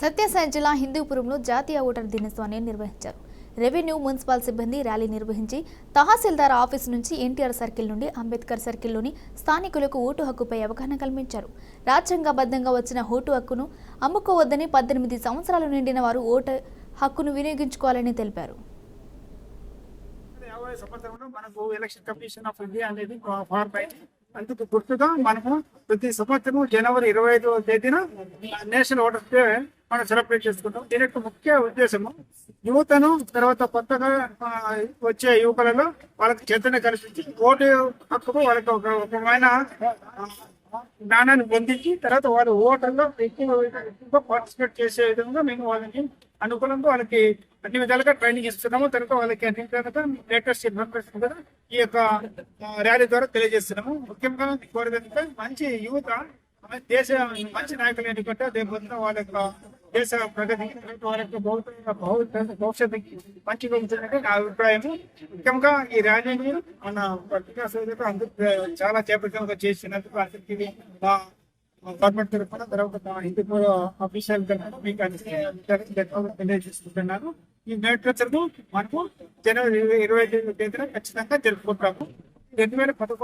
సత్యసాయి జిల్లా హిందూపురంలో జాతీయ ఓటర్ దినోత్సవాన్ని నిర్వహించారు. రెవెన్యూ మున్సిపల్ సిబ్బంది ర్యాలీ నిర్వహించి తహసీల్దార్ ఆఫీసు నుంచి ఎన్టీఆర్ సర్కిల్ నుండి అంబేద్కర్ సర్కిల్లోని స్థానికులకు ఓటు హక్కుపై అవగాహన కల్పించారు. రాజ్యాంగబద్ధంగా వచ్చిన ఓటు హక్కును అమ్ముకోవద్దని 18 సంవత్సరాలు నిండిన వారు ఓటు హక్కును వినియోగించుకోవాలని తెలిపారు. అందుకు గుర్తుగా మనము ప్రతి సంవత్సరం జనవరి 25వ తేదీన నేషనల్ ఓటర్స్ డే మనం సెలబ్రేట్ చేసుకుంటాం. దీని యొక్క ముఖ్య ఉద్దేశము యువతను, తర్వాత కొత్తగా వచ్చే యువకులలో వాళ్ళకి చైతన్య కల్పించి ఓటు హక్కుకు వాళ్ళకి ఒక రకమైన జ్ఞానాన్ని పొందించి తర్వాత వాళ్ళు ఓటర్లో ఎక్కువ పార్టిసిపేట్ చేసే విధంగా మేము వాళ్ళని అనుకూలంగా వాళ్ళకి అన్ని విధాలుగా ట్రైనింగ్ ఇస్తున్నాము. తర్వాత వాళ్ళకి అన్ని విధాలుగా లేటెస్ట్ ఇన్ఫర్మేషన్ కూడా ఈ యొక్క ర్యాలీ ద్వారా తెలియజేస్తున్నాము. ముఖ్యంగా కోరేదంటే మంచి యువత దేశ మంచి నాయకులు ఎన్నుకుంటే రేపు వాళ్ళ యొక్క దేశ ప్రగతి, వాళ్ళ యొక్క భవిష్యత్తుకి మంచిగా ఉంటుందంటే నా అభిప్రాయము. ముఖ్యంగా ఈ ర్యాలీని మన పత్రికా సోదరులు అందరూ చాలా చేపట్టంగా చేసినందుకు అందరికీ గవర్నమెంట్ తరఫున తర్వాత హిందూపూర్ అఫీషియల్ మీకు తెలియజేస్తున్నాను. ఈ నేతృత్వం మనకు జనవరి 25వ తేదీన ఖచ్చితంగా జరుపుకుంటాము. 2011